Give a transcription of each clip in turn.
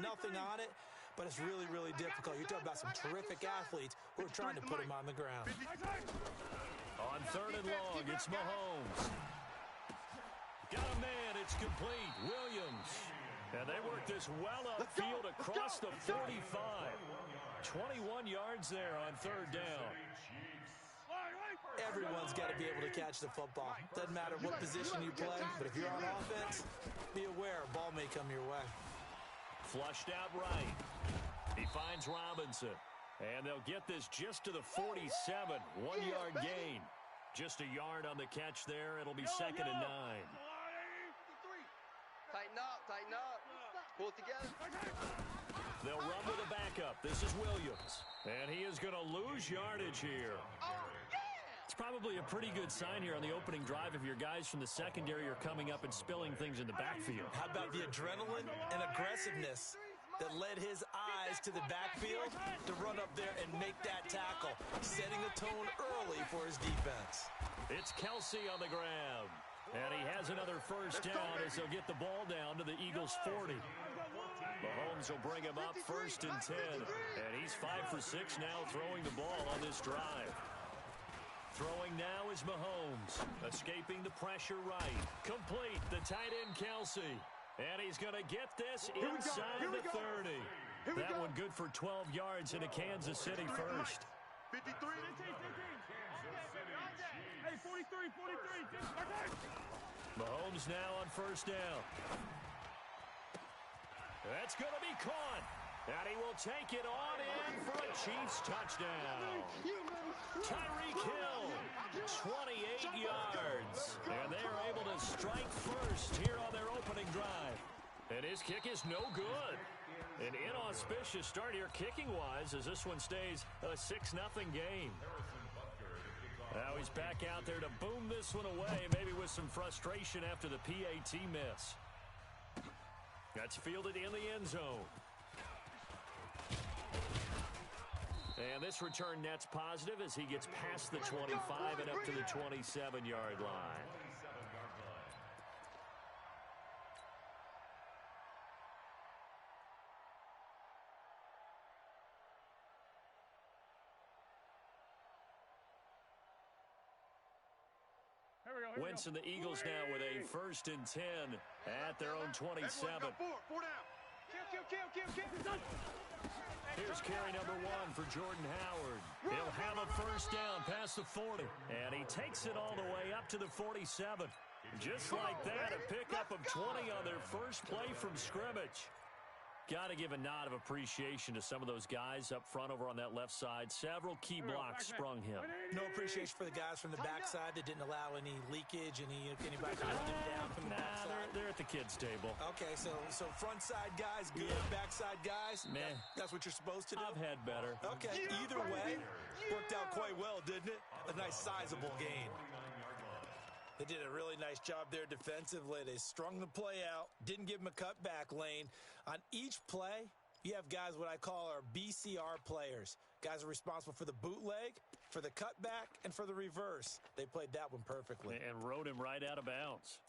nothing on it, but it's really, really difficult. You're talking about some terrific athletes who are trying to put him on the ground. On 3rd and long, it's Mahomes. Got a man, it's complete. Williams. And they work this well upfield across the 45. 21 yards there on 3rd down. Everyone's got to be able to catch the football. Doesn't matter what position you play, but if you're on offense, be aware a ball may come your way. Flushed out right. He finds Robinson. And they'll get this just to the 47. 1-yard gain. Just a yard on the catch there. It'll be 2nd and 9. Tighten up. Pull it together. They'll run with a backup. This is Williams. And he is going to lose yardage here. It's probably a pretty good sign here on the opening drive if your guys from the secondary are coming up and spilling things in the backfield. How about the adrenaline and aggressiveness that led his eyes to the backfield to run up there and make that tackle, setting a tone early for his defense. It's Kelsey on the ground. And he has another first down as he'll get the ball down to the Eagles' 40. Mahomes will bring him up 1st and 10. And he's 5 for 6 now throwing the ball on this drive. Throwing now is Mahomes. Escaping the pressure right. Complete, the tight end Kelsey. And he's going to get this inside the 30. That one good for 12 yards into Kansas City first. 53. Hey, 43. Mahomes now on 1st down. That's going to be caught. And he will take it on in for a Chiefs touchdown. Tyreek Hill, 28 yards. And they are able to strike first here on their opening drive. And his kick is no good. An inauspicious start here kicking-wise as this one stays a 6-0 game. Now he's back out there to boom this one away, maybe with some frustration after the PAT miss. That's fielded in the end zone. And this return net's positive as he gets past the 25 and up to the 27-yard line. Wentz and the Eagles now with a 1st and 10 at their own 27. Here's carry number 1 for Jordan Howard. He'll have a first down past the 40. And he takes it all the way up to the 47. Just like that, a pickup of 20 on their first play from scrimmage. Got to give a nod of appreciation to some of those guys up front over on that left side. Several key blocks sprung him. No appreciation for the guys from the backside that didn't allow any leakage, anybody to run them down from the backside. They're at the kids' table. Okay, so front side guys good, backside guys, man. That's what you're supposed to do? I've had better. Okay, either way, worked out quite well, didn't it? A nice sizable gain. They did a really nice job there defensively. They strung the play out, didn't give him a cutback lane. On each play, you have guys what I call our BCR players. Guys are responsible for the bootleg, for the cutback, and for the reverse. They played that one perfectly. And rode him right out of bounds.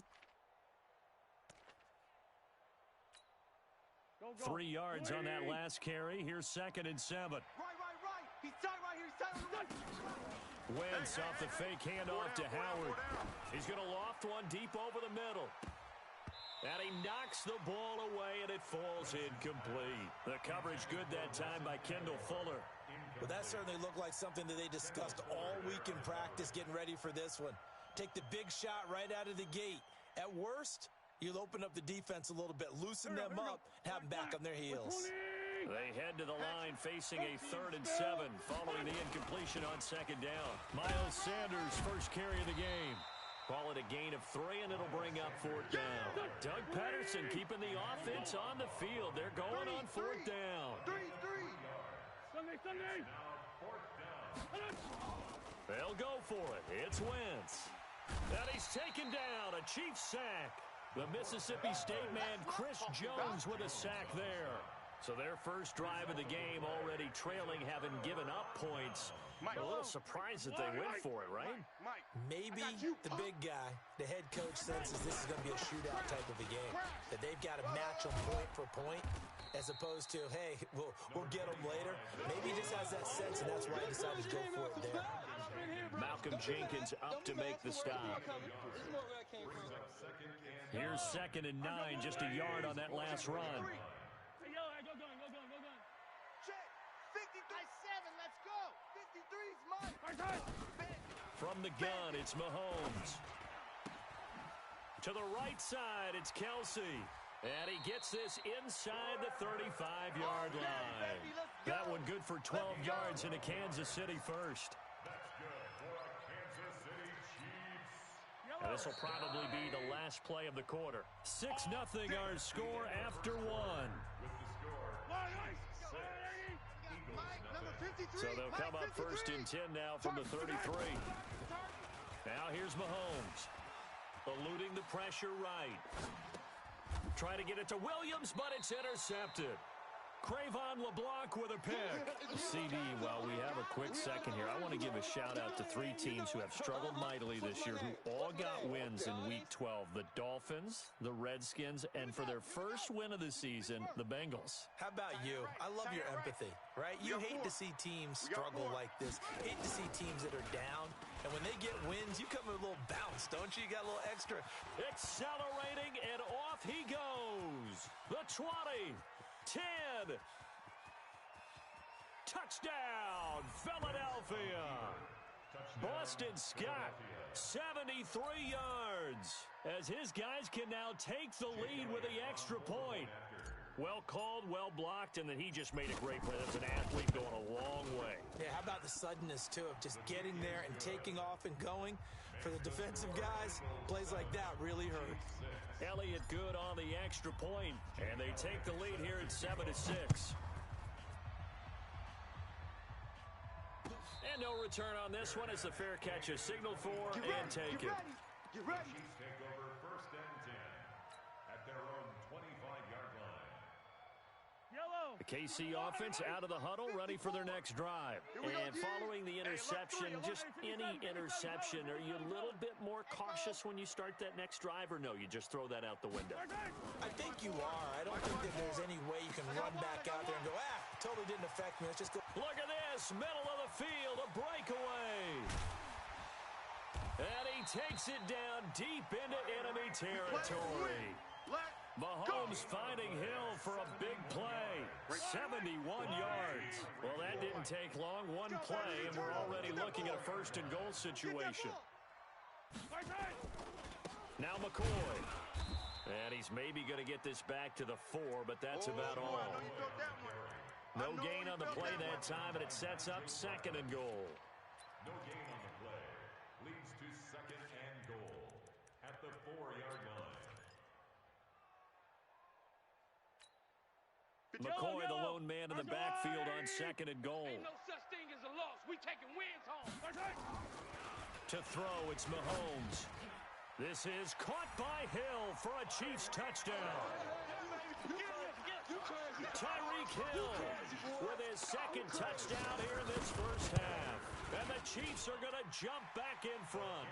3 yards on that last carry. Here's 2nd and 7. Right. He's tight right here. He's tight on the right. Wentz off the fake handoff to Howard. He's going to loft one deep over the middle. And he knocks the ball away, and it falls incomplete. The coverage good that time by Kendall Fuller. Well, that certainly looked like something that they discussed all week in practice getting ready for this one. Take the big shot right out of the gate. At worst, you'll open up the defense a little bit, loosen them up, and have them back on their heels. They head to the line facing a 3rd and 7 following the incompletion on 2nd down. Miles Sanders, first carry of the game. Call it a gain of 3, and it'll bring up 4th down. Doug Patterson keeping the offense on the field. They're going on 4th down. Sunday. They'll go for it. It's Wentz. And he's taken down. A Chiefs sack. The Mississippi State man, Chris Jones, with a sack there. So their first drive of the game already trailing, having given up points. A little surprised that they went for it, right? Maybe the big guy, the head coach, senses this is going to be a shootout type of a game. That they've got to match them point for point. as opposed to, hey, we'll get them later. Maybe he just has that sense, and that's why he decided to go for it there. Malcolm Jenkins up to make the stop. Here's 2nd and 9, just a yard on that last run. Hey, yo, go gun. Check. 53-7, let's go. 53's mine. From the gun, it's Mahomes. To the right side, it's Kelsey. And he gets this inside the 35-yard line. That one good for 12 yards into Kansas City first. And this will probably be the last play of the quarter. 6-0 our score after one. So they'll come up 1st and 10 now from the 33. Now here's Mahomes. Eluding the pressure right. Try to get it to Williams, but it's intercepted. Cravon LeBlanc with a pick. CD, while we have a quick second here, I want to give a shout-out to 3 teams who have struggled mightily this year, who all got wins in Week 12. The Dolphins, the Redskins, and for their first win of the season, the Bengals. How about you? I love your empathy, right? You hate to see teams struggle like this. Hate to see teams that are down. And when they get wins, you come with a little bounce, don't you? You got a little extra. Accelerating, and off he goes. The 20. 10. Touchdown, Philadelphia. Boston Scott, 73 yards, as his guys can now take the lead with the extra point. Well called, well blocked, and then he just made a great play. That's an athlete going a long way. Yeah, how about the suddenness, too, of just getting there and taking off and going? For the defensive guys, plays like that really hurt. Elliott good on the extra point, and they take the lead here at 7-6. And no return on this one as the fair catch is signaled for and taken. Get ready. Chiefs take over 1st and 10 at their own 25-yard line. Yellow. The KC offense out of the huddle, ready for their next drive. And following the interception, just any interception, are you a little bit more cautious when you start that next drive, or no, you just throw that out the window? I think you are. I don't think that there's any way you can run back out there and go, totally didn't affect me. Let's just go. Look at this, middle of the field, a breakaway. And he takes it down deep into enemy territory. Mahomes finding Hill for a big play. 71 yards. Well, that didn't take long. One play, and we're already looking at a 1st and goal situation. Now McCoy. And he's maybe going to get this back to the 4, but that's about all. No gain on the play that time, and it sets up 2nd and goal. No gain on the play. Leads to 2nd and goal at the 4-yard line. McCoy, the lone man in the backfield on 2nd and goal. Ain't no such thing as a loss. We taking wins home. To throw, it's Mahomes. This is caught by Hill for a Chiefs touchdown. Tyreek Hill with his 2nd touchdown here in this first half. And the Chiefs are going to jump back in front.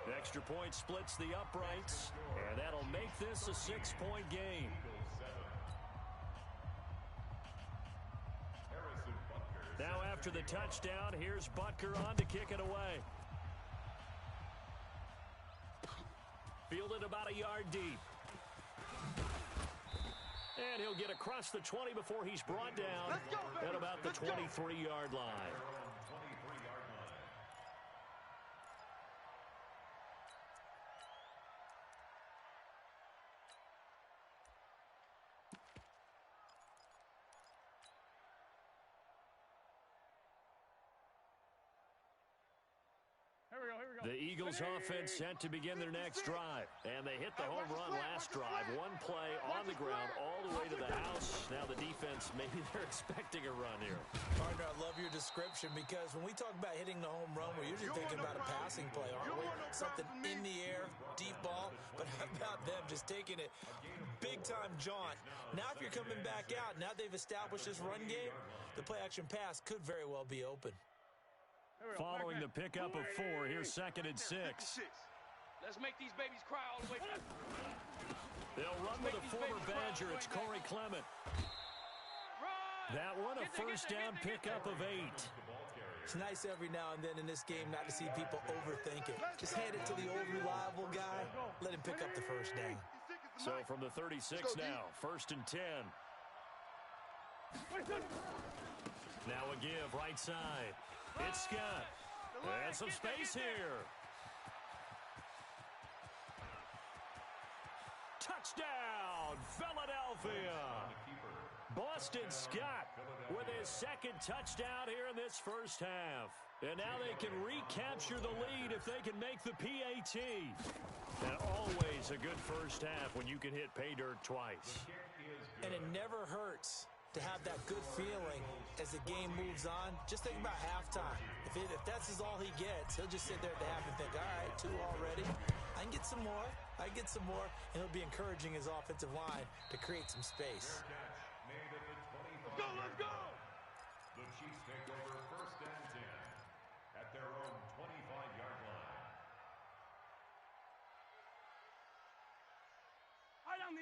The extra point splits the uprights, and that'll make this a 6-point game. Now after the touchdown, here's Butker on to kick it away. Fielded about a yard deep. And he'll get across the 20 before he's brought down at about the 23-yard line. The Eagles offense set to begin their next drive. And they hit the home run last drive. One play on the ground all the way to the house. Now the defense, maybe they're expecting a run here. Partner, I love your description because when we talk about hitting the home run, we're usually thinking about a passing play, aren't we? Something in the air, deep ball. But how about them just taking it big-time jaunt? Now if you're coming back out, now they've established this run game, the play-action pass could very well be open. Following the pickup of 4, here's 2nd and 6. Let's make these babies cry all the way. They'll run with a former Badger. It's Corey Clement. That one, a first down pickup of 8. It's nice every now and then in this game not to see people overthink it. Just hand it to the old reliable guy. Let him pick up the first down. So from the 36 now, 1st and 10. Now a give, right side. It's Scott. And some space here. Touchdown, Philadelphia. Boston Scott with his 2nd touchdown here in this first half. And now they can recapture the lead if they can make the PAT. And always a good first half when you can hit pay dirt twice. And it never hurts to have that good feeling as the game moves on. Just think about halftime. If that's all he gets, he'll just sit there at the half and think, all right, 2 already. I can get some more. I can get some more. And he'll be encouraging his offensive line to create some space. Let's go, let's go! The Chiefs take over 1st and 10 at their own 25-yard line.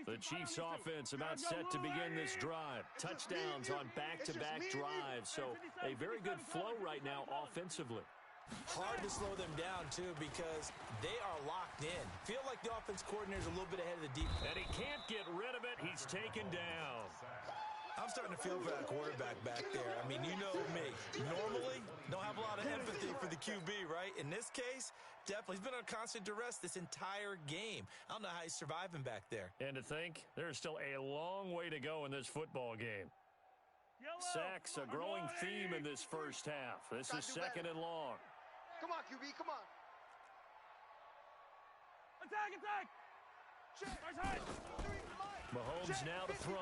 The Chiefs offense about set to begin this drive. Touchdowns on back-to-back drives. So a very good flow right now offensively. Hard to slow them down, too, because they are locked in. Feel like the offense coordinator is a little bit ahead of the defense. And he can't get rid of it. He's taken down. I'm starting to feel for that quarterback back there. I mean, you know me. Normally, don't have a lot of empathy for the QB, right? In this case, definitely. He's been under constant duress this entire game. I don't know how he's surviving back there. And to think, there's still a long way to go in this football game. Sacks, a growing theme in this first half. This is 2nd and long. Come on, QB, come on. Attack, attack! Check. Mahomes now to throw.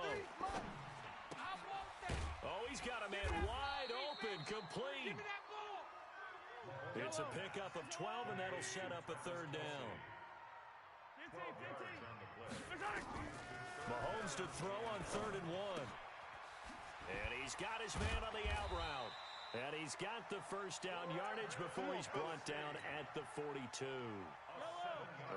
Oh, he's got a man wide open, complete. It's a pickup of 12, and that'll set up a 3rd down. 15. Mahomes to throw on 3rd and 1. And he's got his man on the out route. And he's got the first down yardage before he's brought down at the 42.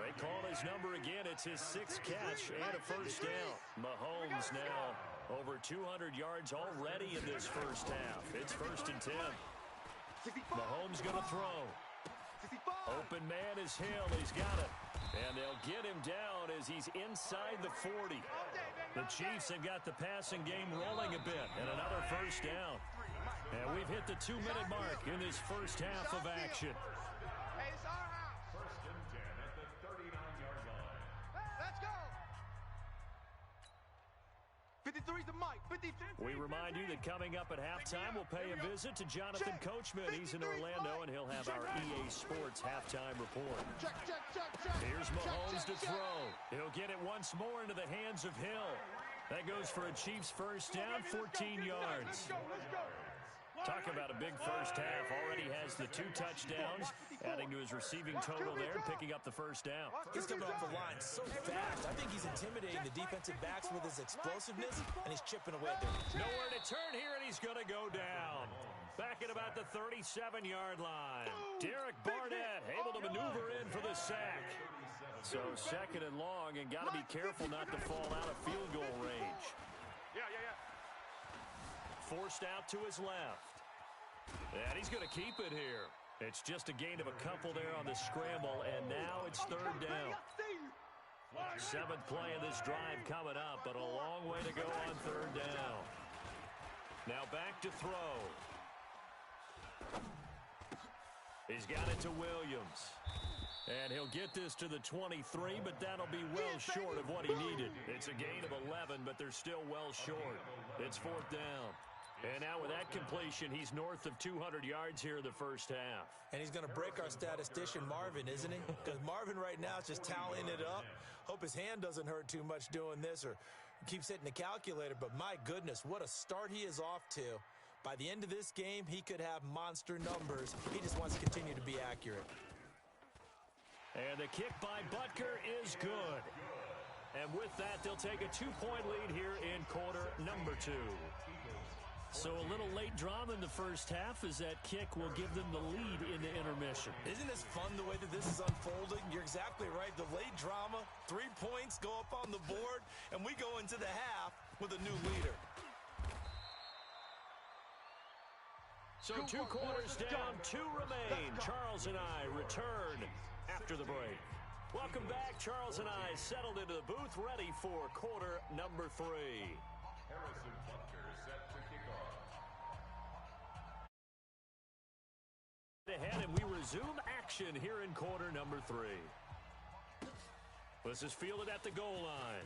They call his number again. It's his 6th catch and a first down. Mahomes now over 200 yards already in this first half. It's 1st and 10. Mahomes going to throw. Open man is Hill. He's got it. And they'll get him down as he's inside the 40. The Chiefs have got the passing game rolling a bit. And another first down. And we've hit the 2-minute mark in this first half of action. Hey, it's our house. 1st and 10 at the 39-yard line. Let's go. 53's the mic. 53. We remind you that coming up at halftime, we'll pay a visit to Jonathan Coachman. He's in Orlando, and he'll have our EA Sports halftime report. Check. Here's Mahomes to throw. He'll get it once more into the hands of Hill. That goes for a Chiefs first down, 14 yards. Let's go. Talk about a big first half. Already has the 2 touchdowns, adding to his receiving total there, picking up the first down. He's coming off the line so fast. I think he's intimidating the defensive backs with his explosiveness, and he's chipping away at them. Nowhere to turn here, and he's going to go down. Back at about the 37-yard line. Derek Barnett able to maneuver in for the sack. So 2nd and long, and got to be careful not to fall out of field goal range. Yeah. Forced out to his left. And he's going to keep it here. It's just a gain of a couple there on the scramble, and now it's 3rd down. 7th play of this drive coming up, but a long way to go on 3rd down. Now back to throw. He's got it to Williams. And he'll get this to the 23, but that'll be well short of what he needed. It's a gain of 11, but they're still well short. It's 4th down. And now with that completion, he's north of 200 yards here in the first half. And he's going to break our statistician, Marvin, isn't he? Because Marvin right now is just tallying it up. Hope his hand doesn't hurt too much doing this or keeps hitting the calculator. But my goodness, what a start he is off to. By the end of this game, he could have monster numbers. He just wants to continue to be accurate. And the kick by Butker is good. And with that, they'll take a 2-point lead here in quarter number 2. So a little late drama in the first half as that kick will give them the lead in the intermission. Isn't this fun the way that this is unfolding? You're exactly right. The late drama, 3 points go up on the board, and we go into the half with a new leader. So 2 quarters down, 2 remain. Charles and I return after the break. Welcome back. Charles and I settled into the booth, ready for quarter number 3. Harrison Butker set to kick off. Ahead, and we resume action here in quarter number 3. This is fielded at the goal line.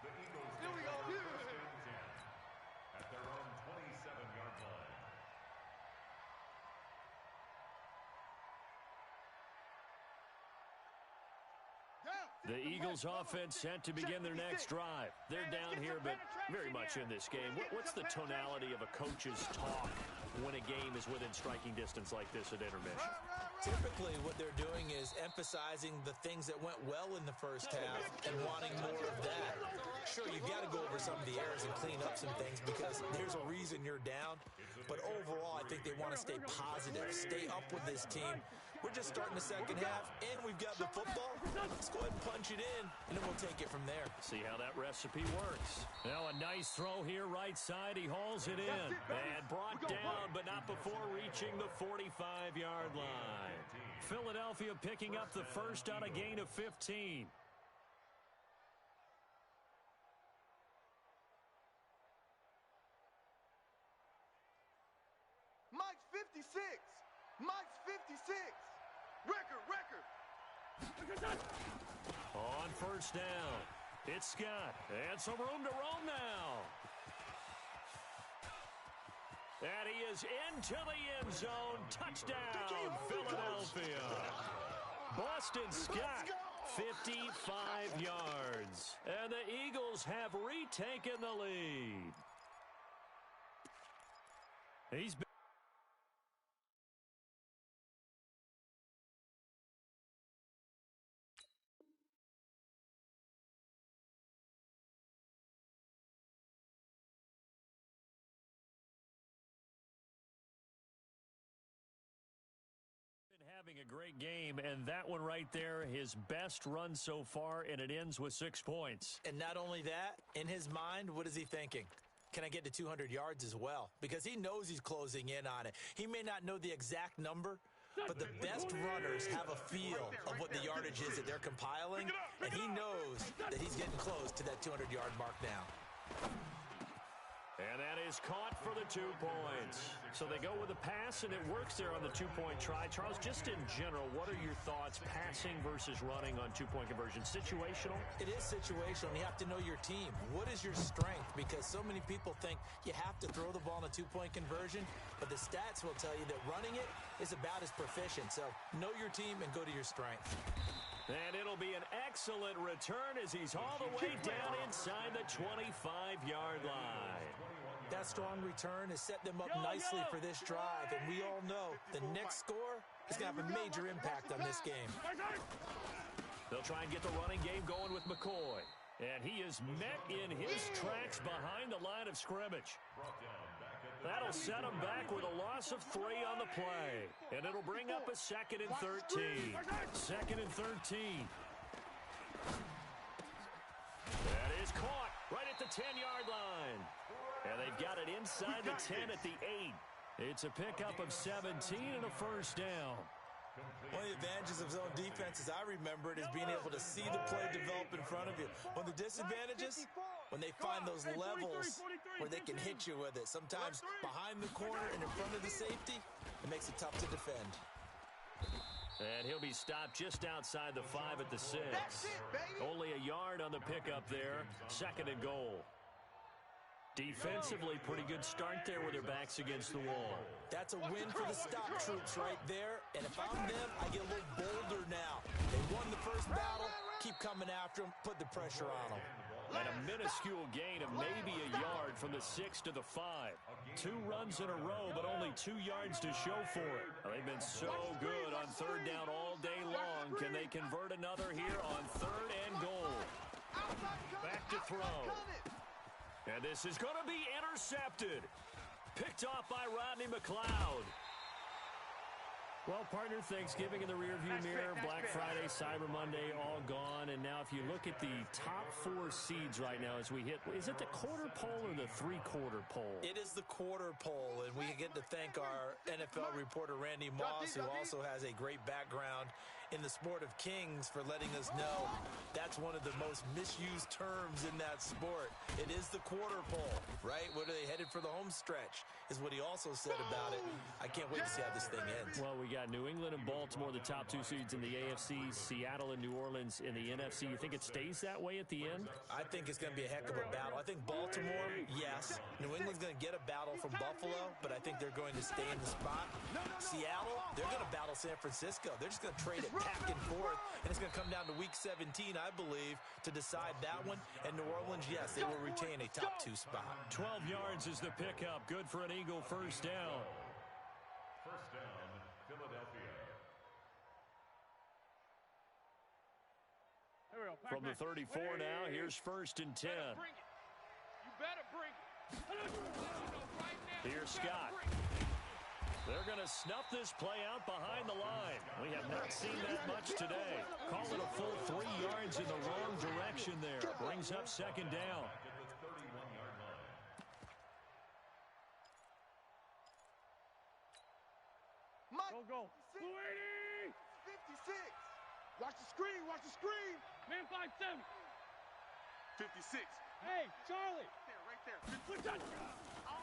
The Eagles get first and 10 at their own 27-yard line. The Eagles offense set to begin their next drive. They're down here, but very much in this game. What's the tonality of a coach's talk when a game is within striking distance like this at intermission? Typically, what they're doing is emphasizing the things that went well in the first half and wanting more of that. Sure, you've got to go over some of the errors and clean up some things because there's a reason you're down. But overall, I think they want to stay positive, stay up with this team. We're just starting the second half, and we've got the football. Let's go ahead and punch it in, and then we'll take it from there. See how that recipe works. Now a nice throw here, right side. He hauls it in. And brought down, but not before reaching the 45-yard line. Philadelphia picking up the first on a gain of 15. Mike's 56. Mike's 56. Record. On first down, it's Scott. And some room to roam now. And he is into the end zone. Touchdown, Philadelphia. Boston Scott, 55 yards. And the Eagles have retaken the lead. He's been having a great game, and that one right there, his best run so far, and it ends with 6 points. And not only that, in his mind, what is he thinking? Can I get to 200 yards as well? Because he knows he's closing in on it. He may not know the exact number, but the best runners have a feel of what the yardage is that they're compiling, and he knows that he's getting close to that 200-yard mark now. And that is caught for the 2 points. So they go with a pass, and it works there on the 2-point try. Charles, just in general, what are your thoughts passing versus running on 2-point conversion? Situational? It is situational. You have to know your team. What is your strength? Because so many people think you have to throw the ball in a 2-point conversion, but the stats will tell you that running it is about as proficient. So know your team and go to your strength. And it'll be an excellent return as he's all the way down inside the 25-yard line. That strong return has set them up nicely for this drive, and we all know the next score is going to have a major impact on this game. They'll try and get the running game going with McCoy. And he is met in his tracks behind the line of scrimmage. That'll set him back with a loss of 3 on the play. And it'll bring up a 2nd and 13. 2nd and 13. That is caught right at the 10-yard line. And they've got it inside the 10 at the 8. It's a pickup of 17 and a first down. One of the advantages of zone defense, as I remember it, is being able to see the play develop in front of you. One of the disadvantages, when they find those levels where they can hit you with it. Sometimes behind the corner and in front of the safety, it makes it tough to defend. And he'll be stopped just outside the 5 at the 6. Only a yard on the pickup there. 2nd and goal. Defensively, pretty good start there with their backs against the wall. That's a win for the stop troops right there. And if I'm them, I get a little bolder now. They won the first battle. Keep coming after them. Put the pressure on them. And a minuscule gain of maybe a yard from the 6 to the 5. 2 runs in a row, but only 2 yards to show for it. They've been so good on 3rd down all day long. Can they convert another here on 3rd and goal? Back to throw. And this is going to be intercepted. Picked off by Rodney McLeod. Well, partner, Thanksgiving in the rearview mirror, Black Friday, Cyber Monday, all gone. And now if you look at the top 4 seeds right now as we hit, is it the quarter pole or the three-quarter pole? It is the quarter pole, and we get to thank our NFL reporter, Randy Moss, who also has a great background in the sport of kings, for letting us know that's one of the most misused terms in that sport. It is the quarter pole, right? What are they headed for the home stretch is what he also said about it. I can't wait to see how this thing ends. Well, we got New England and Baltimore, the top 2 seeds in the AFC, Seattle and New Orleans in the NFC. You think it stays that way at the end? I think it's going to be a heck of a battle. I think Baltimore, yes. New England's going to get a battle from Buffalo, but I think they're going to stay in the spot. Seattle, they're going to battle San Francisco. They're just going to trade it back and forth, and it's going to come down to Week 17, I believe, to decide that one. And New Orleans, yes, they will retain a top 2 spot. 12 yards is the pickup. Good for an Eagle first down. First down, Philadelphia. Here we go. From the 34 now, here's first and 10. You better bring it. Here's Scott. They're going to snuff this play out behind the line. We have not seen that much today. Call it a full 3 yards in the wrong direction there. Brings up second down. Go. 56. Watch the screen. Watch the screen. Man 5-7. 56. Hey, Charlie. Right there.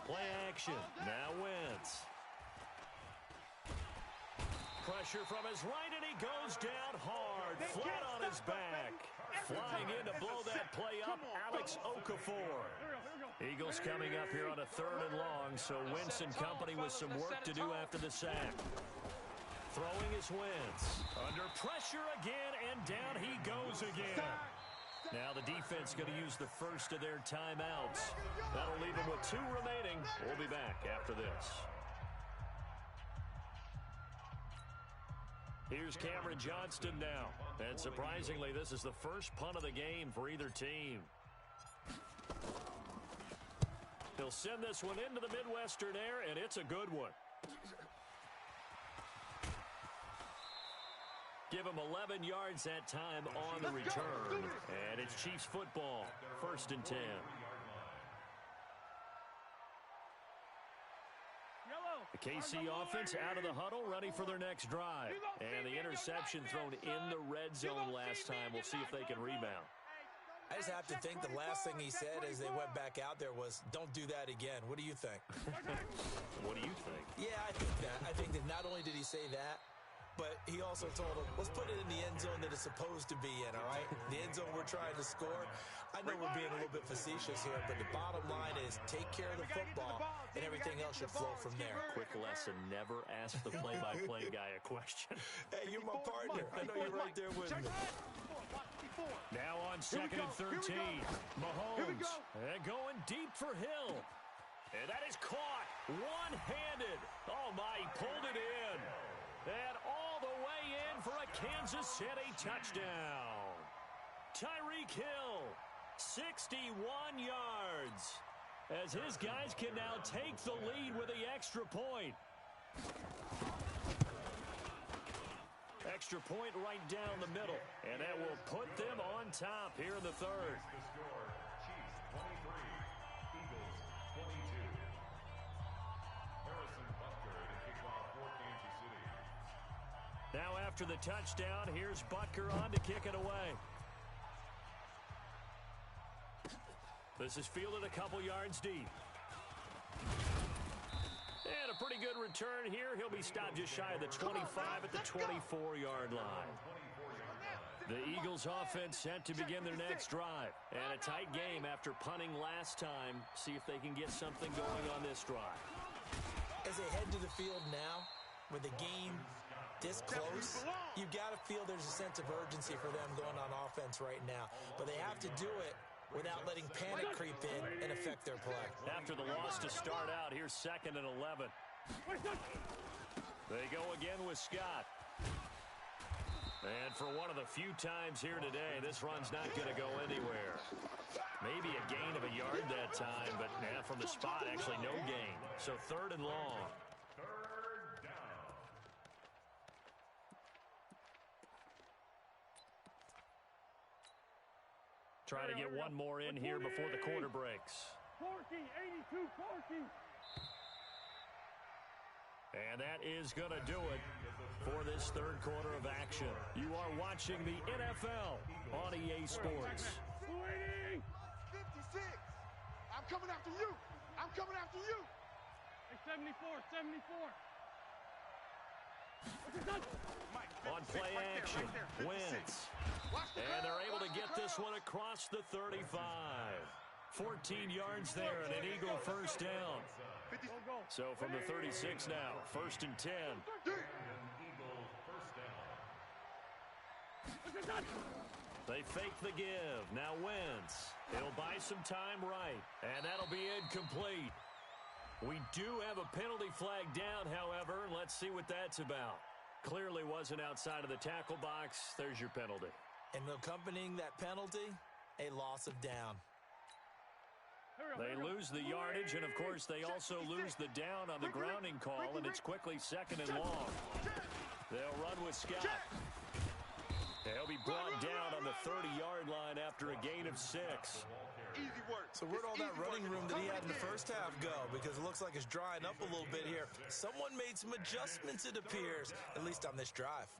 Play action. Now Wentz. Pressure from his right, and he goes down hard, flat on his back. Flying in to blow that play up, Alex Okafor. Eagles coming up here on a 3rd and long, so Wentz and company with some work to do after the sack. Throwing is Wentz. Under pressure again, and down he goes again. Now the defense going to use the first of their timeouts. That'll leave them with 2 remaining. We'll be back after this. Here's Cameron Johnston now. And surprisingly, this is the first punt of the game for either team. He'll send this one into the Midwestern air, and it's a good one. Give him 11 yards that time on the return. And it's Chiefs football, 1st and 10. The KC offense out of the huddle, ready for their next drive. And the interception thrown in the red zone last time. We'll see if they can rebound. I just have to think the last thing he said as they went back out there was, don't do that again. What do you think? What do you think? Yeah, I think that. I think that not only did he say that, but he also told him, let's put it in the end zone that it's supposed to be in, all right? The end zone we're trying to score. I know we're being a little bit facetious here, but the bottom line is take care of the football, and everything else should flow from there. Quick lesson, never ask the play-by-play guy a question. Hey, you're my partner. I know you're right there with me. Now on 2nd and 13, Mahomes going deep for Hill. And that is caught one-handed. Oh, my, he pulled it in. And all the way in for a Kansas City touchdown. Tyreek Hill, 61 yards. As his guys can now take the lead with the extra point. Extra point right down the middle. And that will put them on top here in the 3rd. The score, Chiefs 23, Eagles 22. Harrison Butker to kick off for Kansas City. Now after the touchdown, here's Butker on to kick it away. This is fielded a couple yards deep. And a pretty good return here. He'll be stopped just shy of the 25 at the 24-yard line. The Eagles offense set to begin their next drive. And a tight game after punting last time. See if they can get something going on this drive. As they head to the field now, with the game this close, you got to feel there's a sense of urgency for them going on offense right now. But they have to do it without letting panic creep in and affect their play. After the loss to start out, here's 2nd and 11. They go again with Scott. And for one of the few times here today, this run's not going to go anywhere. Maybe time, but now from the spot, actually no gain. So 3rd and long. Third down. Trying to get one more in here before the quarter breaks. Corky, 82, Corky. And that is going to do it for this 3rd quarter of action. You are watching the NFL on EA Sports. 56. I'm coming after you. I'm coming after you. Hey, 74, 74. On play action, Wentz. And they're able to get this one across the 35. 14 yards there and an Eagle first down. So from the 36 now, 1st and 10. They fake the give. Now Wentz. He'll buy some time right. And that'll be incomplete. We do have a penalty flag down, however. Let's see what that's about. Clearly wasn't outside of the tackle box. There's your penalty. And accompanying that penalty, a loss of down. They lose the yardage, and, of course, they also lose the down on the grounding call, and it's quickly 2nd and long. They'll run with Scott. He'll be brought down on the 30-yard line after a gain of 6. Easy work. So where'd all that running room that he had in the first half go? Because it looks like it's drying up a little bit here. Someone made some adjustments, it appears, at least on this drive.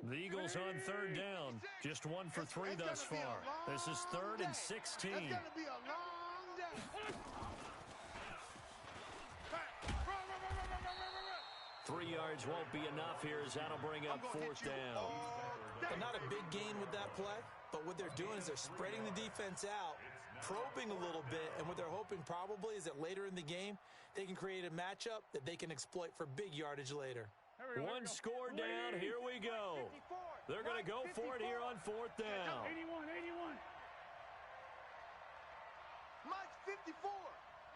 The Eagles on 3rd down. Just 1 for 3 thus far. This is 3rd and 16. It's going to be a long day. 3 yards won't be enough here as that'll bring up 4th down. But not a big gain with that play. But what they're doing is they're spreading the defense out, probing a little bit, and what they're hoping probably is that later in the game, they can create a matchup that they can exploit for big yardage later. One score down. Here we go. They're going to go for it here on 4th down. 81, 81. Mike's 54.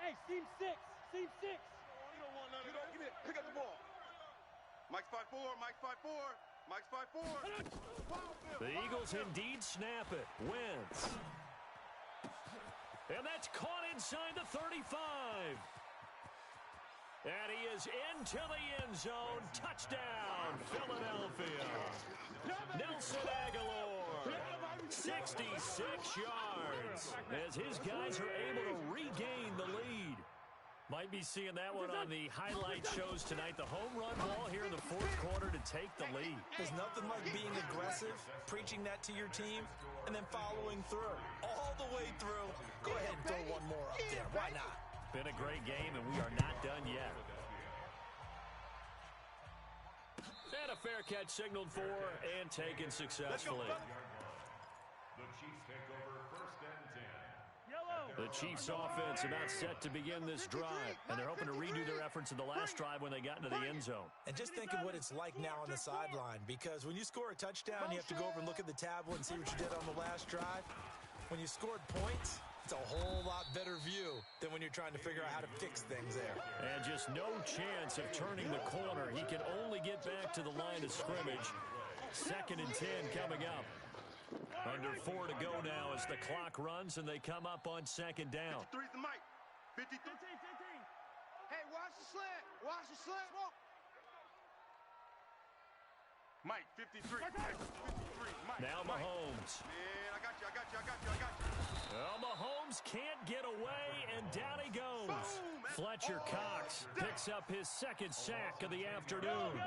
Hey, seam 6, seam 6. You don't want none of that. Give me it. Pick up the ball. Mike's 5'4", Mike's 5'4", Mike's 5'4". The Eagles indeed snap it. Wentz. And that's caught inside the 35. And he is into the end zone. Touchdown, Philadelphia. Nelson Aguilar, 66 yards, as his guys are able to regain the lead. Might be seeing that one on the highlight shows tonight. The home run ball here in the 4th quarter to take the lead. There's nothing like being aggressive, preaching that to your team, and then following through. All the way through. Go ahead and throw one more up there. Why not? Been a great game, and we are not done yet. And a fair catch signaled for and taken successfully. The Chiefs take over 1st and 10. Yellow. The Chiefs offense about set to begin this drive, and they're hoping to redo their efforts in the last drive when they got into the end zone. And just think of what it's like now on the sideline, because when you score a touchdown, you have to go over and look at the tablet and see what you did on the last drive. When you scored points, it's a whole lot better view than when you're trying to figure out how to fix things there. And just no chance of turning the corner. He can only get back to the line of scrimmage. 2nd and 10 coming up. Under 4 to go now as the clock runs and they come up on 2nd down. 53's the Mike. 53. Hey, watch the slant. Watch the slant. Smoke. Mike, 53. 53. Mike. Now Mahomes. Man, I got you. Well, Mahomes can't get away, and down he goes. Boom. Fletcher Cox picks up his 2nd sack of the afternoon.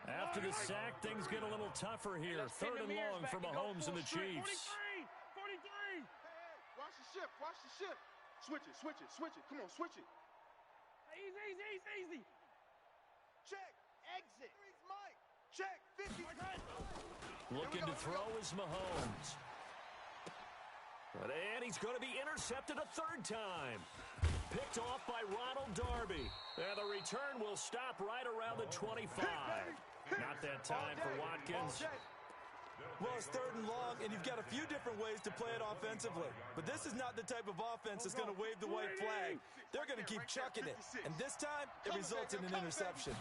After the sack, things get a little tougher here. 3rd and long for Mahomes and the Chiefs. 43. Watch the shift. Switch it. Come on, switch it. Easy. Check. Exit. Mike. Check. 50. Looking to throw is Mahomes. And he's going to be intercepted a 3rd time. Picked off by Ronald Darby. And the return will stop right around the 25. Not that time for Watkins. Well, it's 3rd and long, and you've got a few different ways to play it offensively. But this is not the type of offense that's going to wave the white flag. They're going to keep chucking it. And this time, it results in an interception.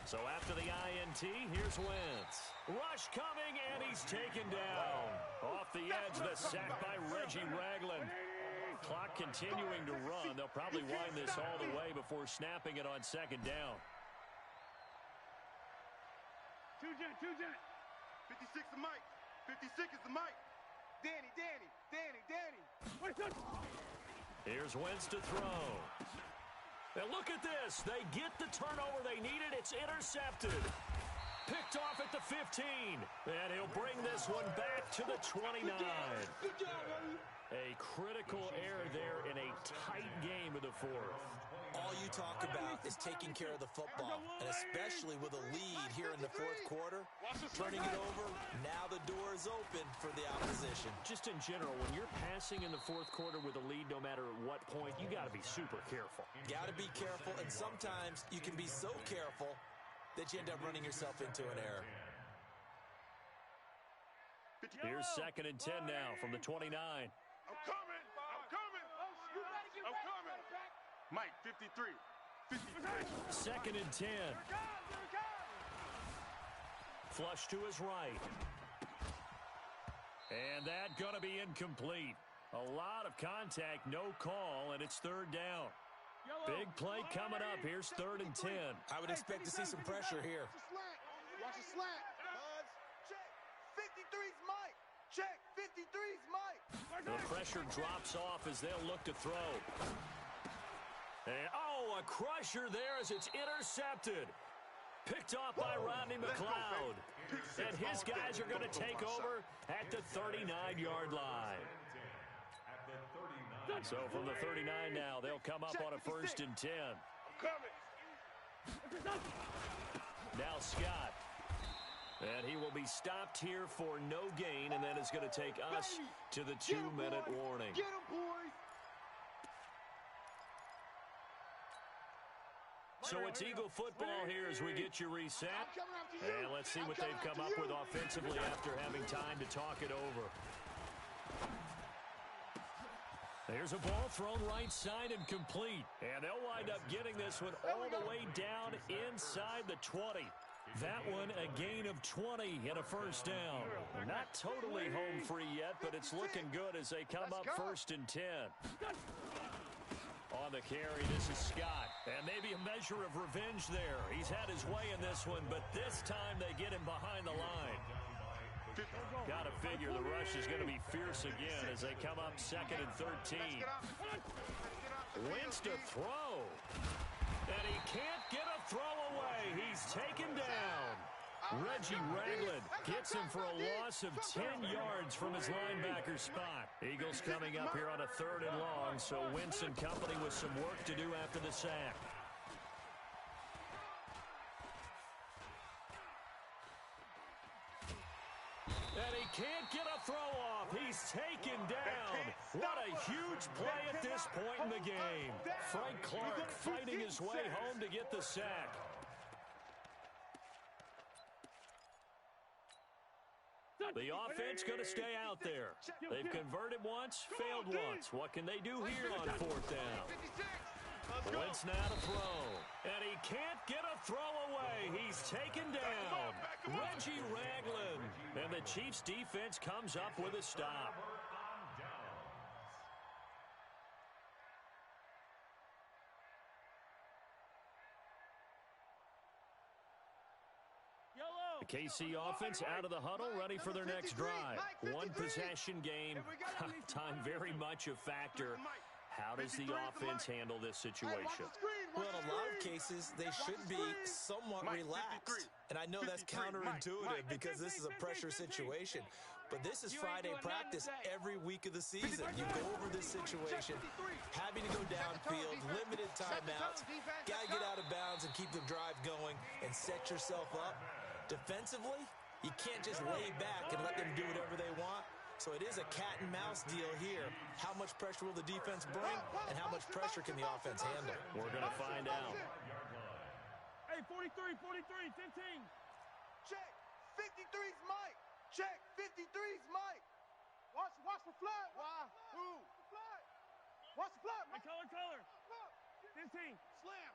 So after the INT, here's Wentz. Rush coming, and he's taken down. Off the edge, the sack by Reggie Ragland. Clock continuing to run. They'll probably wind this all the way before snapping it on second down. Two jet. 56 is Mike. 56 is the Mike. Danny. Here's Wentz to throw. And look at this. They get the turnover they needed. It's intercepted. Picked off at the 15. And he'll bring this one back to the 29. Good job, buddy. A critical error there in a tight game of the fourth. All you talk about is taking care of the football, and especially with a lead here in the fourth quarter, turning it over, now the door is open for the opposition. Just in general, when you're passing in the fourth quarter with a lead, no matter at what point, you got to be super careful. Got to be careful, and sometimes you can be so careful that you end up running yourself into an error. Here's 2nd and 10 now from the 29. I'm coming. Mike, 53. 2nd and 10. Flush to his right. And that going to be incomplete. A lot of contact, no call, and it's 3rd down. Big play coming up. Here's 3rd and 10. I would expect to see some pressure here. Watch the slant. Check. 53's Mike. Check. 53's Mike. The pressure drops off as they'll look to throw. And, a crusher there as it's intercepted. Picked off by Rodney McLeod. And his guys are going to take over at the 39-yard line. So from the 39 now, they'll come up on a 1st and 10. Now Scott. And he will be stopped here for no gain, and then it's going to take us to the 2-minute warning. Get him, boys. So it's Eagle football here as we get you reset. And let's see what they've come up with offensively after having time to talk it over. There's a ball thrown right side and complete. And they'll wind up getting this one all the way down inside the 20. That one a gain of 20 and a 1st down. Not totally home free yet, but it's looking good as they come up 1st and 10. On the carry, this is Scott. And maybe a measure of revenge there. He's had his way in this one, but this time they get him behind the line. Got to figure the rush is going to be fierce again as they come up 2nd and 13. Wentz to throw. And he can't get a throw away. He's taken down. Reggie Ragland gets him for a loss of 10 yards from his linebacker spot. Eagles coming up here on a 3rd and long, so Wentz and company with some work to do after the sack. And he can't get a throw off. He's taken down. What a huge play at this point in the game. Frank Clark fighting his way home to get the sack. The offense going to stay out there. They've converted once, failed once. What can they do here on 4th down? Wentz now to throw. And he can't get a throw away. He's taken down. Reggie Ragland. And the Chiefs defense comes up with a stop. The KC offense out of the huddle, ready for their next drive. One possession game. Time very much a factor. How does the offense handle this situation? Well, in a lot of cases, they should be somewhat relaxed. And I know that's counterintuitive because this is a pressure situation. But this is Friday practice every week of the season. You go over this situation, having to go downfield, limited timeouts, got to get out of bounds and keep the drive going and set yourself up. Defensively, you can't just lay back and let them do whatever they want. So it is a cat and mouse deal here. How much pressure will the defense bring, and how much pressure can the offense handle? We're going to find out. Hey, 43, 15. Check. 53's Mike. Check. 53's Mike. Watch the flat. Why? Who? Watch the flat. Hey, color. 15. Slam.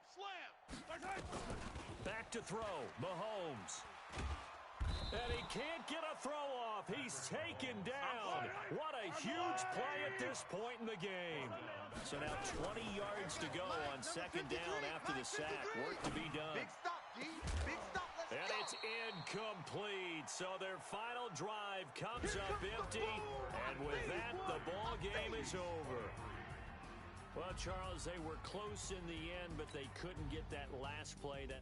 Back to throw. Mahomes. And he can't get a throw off. He's taken down. What a huge play at this point in the game. So now 20 yards to go on second down after the sack. Work to be done. Big stop, D. Big stop. Let's And go. it's incomplete. So their final drive comes up empty. And with that, the ball game is over. Well, Charles, they were close in the end, but they couldn't get that last play. That